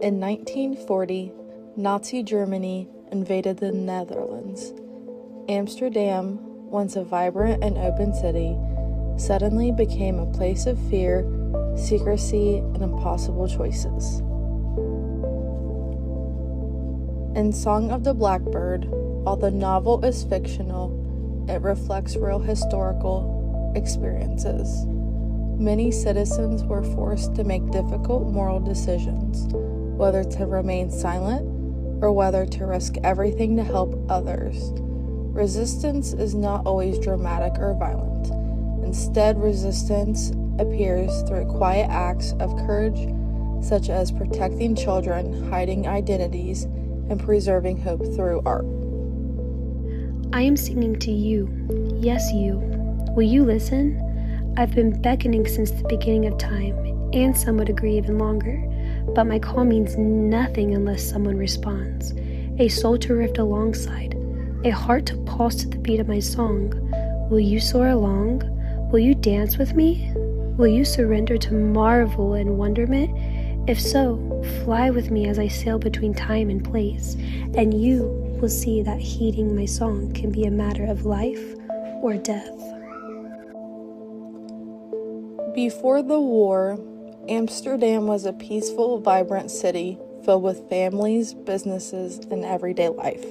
In 1940, Nazi Germany invaded the Netherlands. Amsterdam, once a vibrant and open city, suddenly became a place of fear, secrecy, and impossible choices. In Song of the Blackbird, while the novel is fictional, it reflects real historical experiences. Many citizens were forced to make difficult moral decisions, whether to remain silent or whether to risk everything to help others. Resistance is not always dramatic or violent. Instead, resistance appears through quiet acts of courage, such as protecting children, hiding identities, and preserving hope through art. I am singing to you. Yes, you. Will you listen? I've been beckoning since the beginning of time, and some would agree even longer, but my call means nothing unless someone responds. A soul to rift alongside, a heart to pulse to the beat of my song. Will you soar along? Will you dance with me? Will you surrender to marvel and wonderment? If so, fly with me as I sail between time and place, and you will see that heeding my song can be a matter of life or death. Before the war, Amsterdam was a peaceful, vibrant city filled with families, businesses, and everyday life.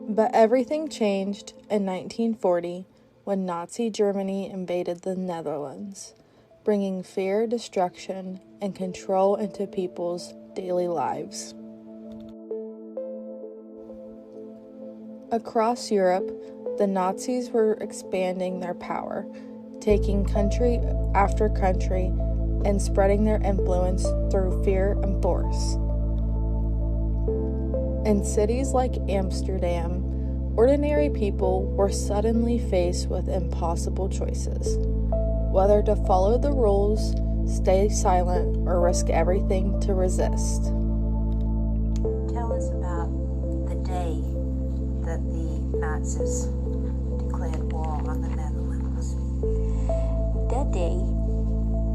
But everything changed in 1940 when Nazi Germany invaded the Netherlands, bringing fear, destruction, and control into people's daily lives. Across Europe, the Nazis were expanding their power, taking country after country and spreading their influence through fear and force. In cities like Amsterdam, ordinary people were suddenly faced with impossible choices, whether to follow the rules, stay silent, or risk everything to resist. Tell us about the day that the Nazis declared war on the Netherlands. That day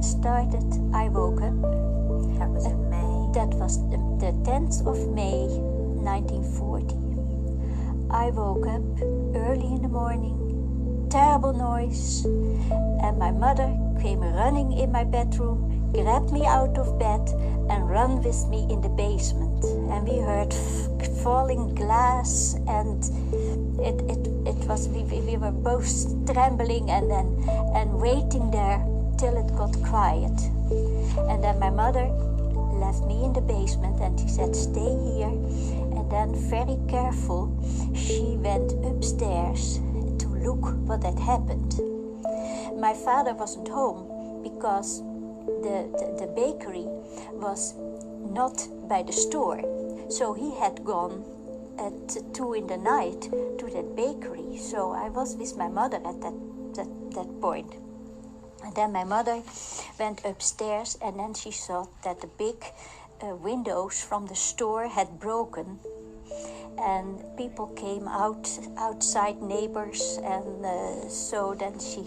started, I woke up. That was in May. That was the 10th of May, 1940. I woke up early in the morning, terrible noise, and my mother came running in my bedroom, grabbed me out of bed, and ran with me in the basement. And we heard falling glass, and it was we were both trembling and waiting there till it got quiet. And then my mother left me in the basement, and she said, "Stay here." And then, very careful, she went upstairs to look what had happened. My father wasn't home because the bakery was not by the store. So he had gone at 2 in the night to that bakery. So I was with my mother at that point. And then my mother went upstairs, and then she saw that the big windows from the store had broken. And people came outside, neighbors, and so then she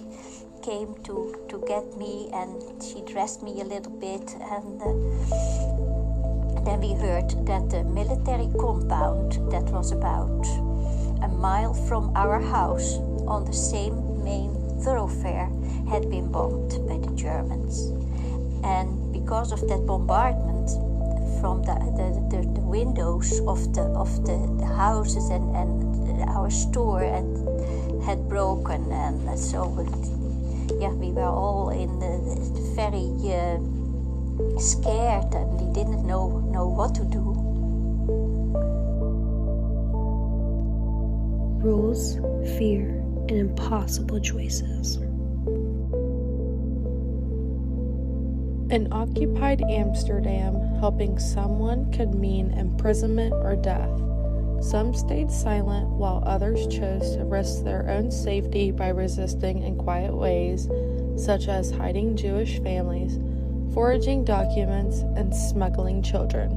came to get me, and she dressed me a little bit, and then we heard that the military compound that was about a mile from our house on the same main thoroughfare had been bombed by the Germans. And because of that bombardment, from the windows of the houses and our store and had broken, and so we were all in the very scared, and we didn't know what to do. Rules, fear, and impossible choices. In occupied Amsterdam, helping someone could mean imprisonment or death. Some stayed silent while others chose to risk their own safety by resisting in quiet ways, such as hiding Jewish families, forging documents, and smuggling children.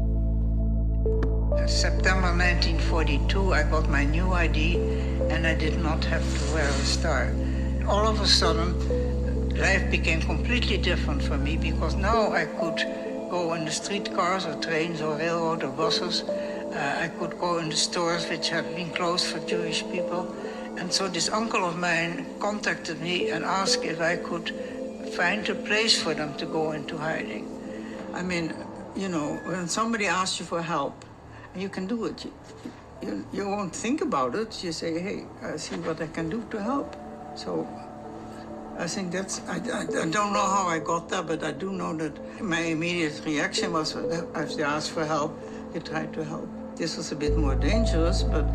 September 1942, I got my new ID and I did not have to wear a star. All of a sudden, life became completely different for me because now I could go in the streetcars or trains or railroad or buses. I could go in the stores which had been closed for Jewish people. And so this uncle of mine contacted me and asked if I could find a place for them to go into hiding. I mean, you know, when somebody asks you for help, you can do it. You won't think about it. You say, hey, I see what I can do to help. So I think that's, I don't know how I got there, but I do know that my immediate reaction was, if they ask for help, you try to help. This was a bit more dangerous, but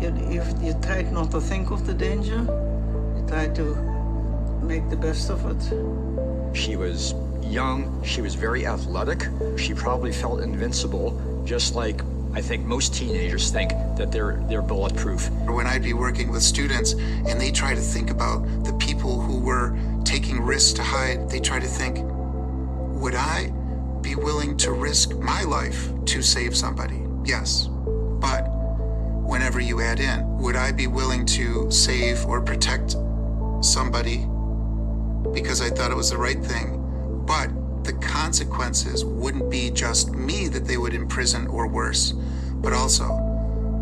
if you tried not to think of the danger, you try to make the best of it. She was young, she was very athletic, she probably felt invincible, just like I think most teenagers think that they're bulletproof. When I'd be working with students and they try to think about the people who were taking risks to hide, they try to think, would I be willing to risk my life to save somebody? Yes. But whenever you add in, would I be willing to save or protect somebody because I thought it was the right thing, but the consequences wouldn't be just me that they would imprison or worse, but also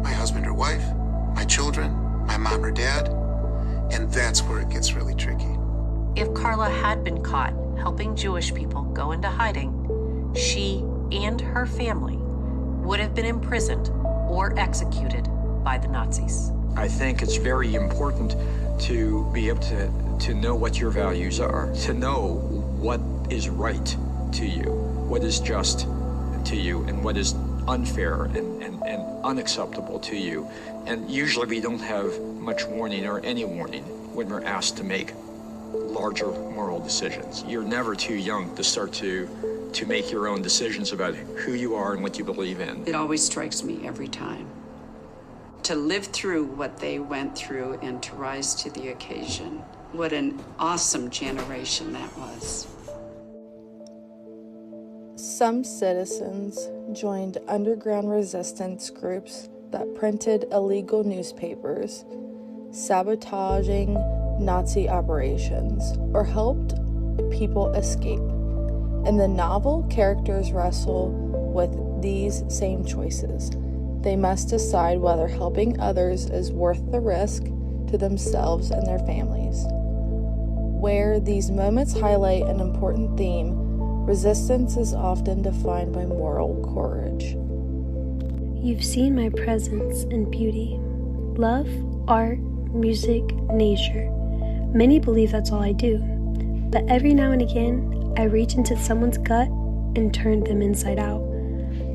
my husband or wife, my children, my mom or dad, and that's where it gets really tricky. If Carla had been caught helping Jewish people go into hiding, she and her family would have been imprisoned or executed by the Nazis. I think it's very important to be able to know what your values are, to know what is right to you, what is just to you, and what is unfair and unacceptable to you. And usually we don't have much warning or any warning when we're asked to make larger moral decisions. You're never too young to start to make your own decisions about who you are and what you believe in. It always strikes me every time. To live through what they went through and to rise to the occasion. What an awesome generation that was. Some citizens joined underground resistance groups that printed illegal newspapers, sabotaging Nazi operations, or helped people escape. In the novel, characters wrestle with these same choices. They must decide whether helping others is worth the risk to themselves and their families. Where these moments highlight an important theme, resistance is often defined by moral courage. You've seen my presence and beauty, love, art, music, nature. Many believe that's all I do, but every now and again, I reach into someone's gut and turn them inside out.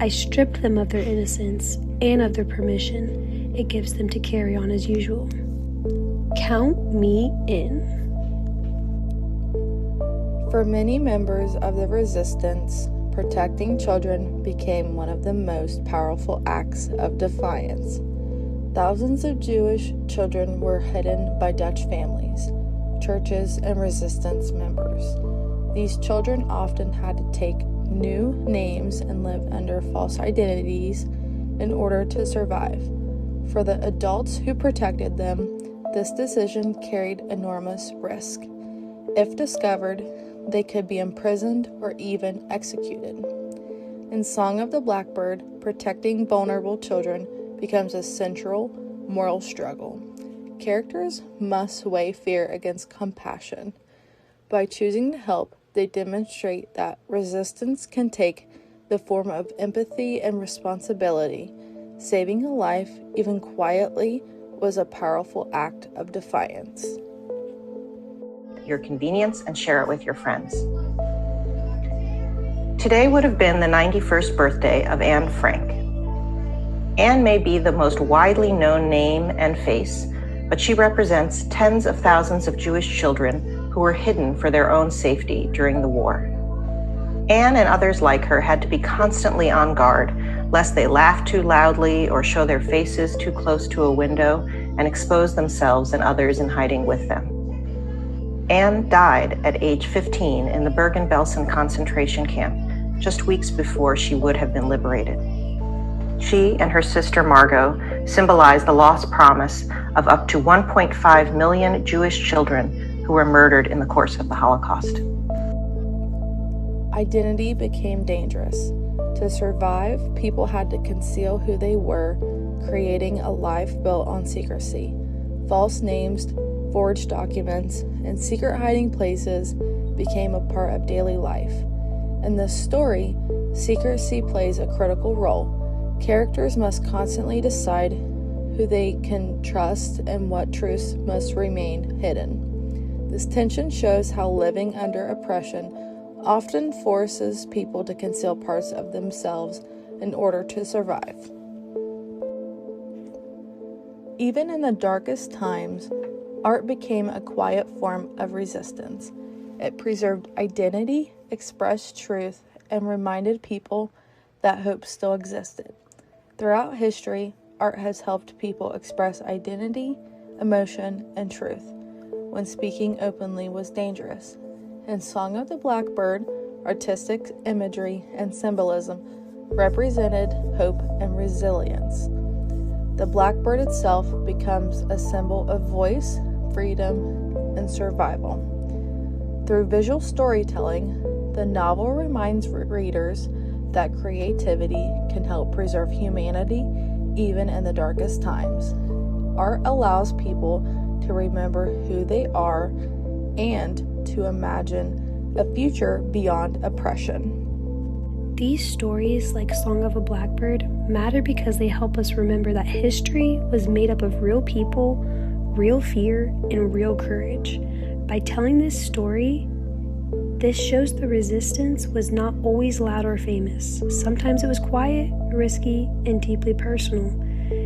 I strip them of their innocence and of their permission it gives them to carry on as usual. Count me in. For many members of the resistance, protecting children became one of the most powerful acts of defiance. Thousands of Jewish children were hidden by Dutch families, churches, and resistance members. These children often had to take new names and live under false identities in order to survive. For the adults who protected them, this decision carried enormous risk. If discovered, they could be imprisoned or even executed. In Song of the Blackbird, protecting vulnerable children becomes a central moral struggle. Characters must weigh fear against compassion. By choosing to help, they demonstrate that resistance can take the form of empathy and responsibility. Saving a life, even quietly, was a powerful act of defiance. Your convenience and share it with your friends. Today would have been the 91st birthday of Anne Frank. Anne may be the most widely known name and face, but she represents tens of thousands of Jewish children who were hidden for their own safety during the war. Anne and others like her had to be constantly on guard, lest they laugh too loudly or show their faces too close to a window and expose themselves and others in hiding with them. Anne died at age 15 in the Bergen-Belsen concentration camp, just weeks before she would have been liberated. She and her sister Margot symbolize the lost promise of up to 1.5 million Jewish children who who were murdered in the course of the Holocaust. Identity became dangerous. To survive, people had to conceal who they were, creating a life built on secrecy. False names, forged documents, and secret hiding places became a part of daily life. In this story, secrecy plays a critical role. Characters must constantly decide who they can trust and what truths must remain hidden. This tension shows how living under oppression often forces people to conceal parts of themselves in order to survive. Even in the darkest times, art became a quiet form of resistance. It preserved identity, expressed truth, and reminded people that hope still existed. Throughout history, art has helped people express identity, emotion, and truth when speaking openly was dangerous. In Song of the Blackbird, artistic imagery and symbolism represented hope and resilience. The blackbird itself becomes a symbol of voice, freedom, and survival. Through visual storytelling, the novel reminds readers that creativity can help preserve humanity even in the darkest times. Art allows people to remember who they are and to imagine a future beyond oppression. These stories, like Song of a Blackbird, matter because they help us remember that history was made up of real people, real fear, and real courage. By telling this story, this shows the resistance was not always loud or famous. Sometimes it was quiet, risky, and deeply personal.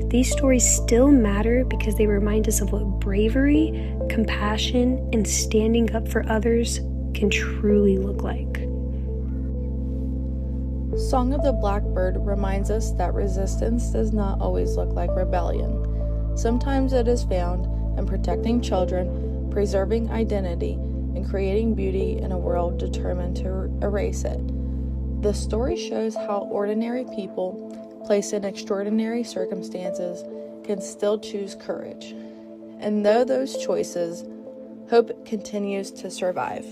These stories still matter because they remind us of what bravery, compassion, and standing up for others can truly look like. Song of the Blackbird reminds us that resistance does not always look like rebellion. Sometimes it is found in protecting children, preserving identity, and creating beauty in a world determined to erase it. The story shows how ordinary people, placed in extraordinary circumstances, can still choose courage. And though those choices, hope continues to survive.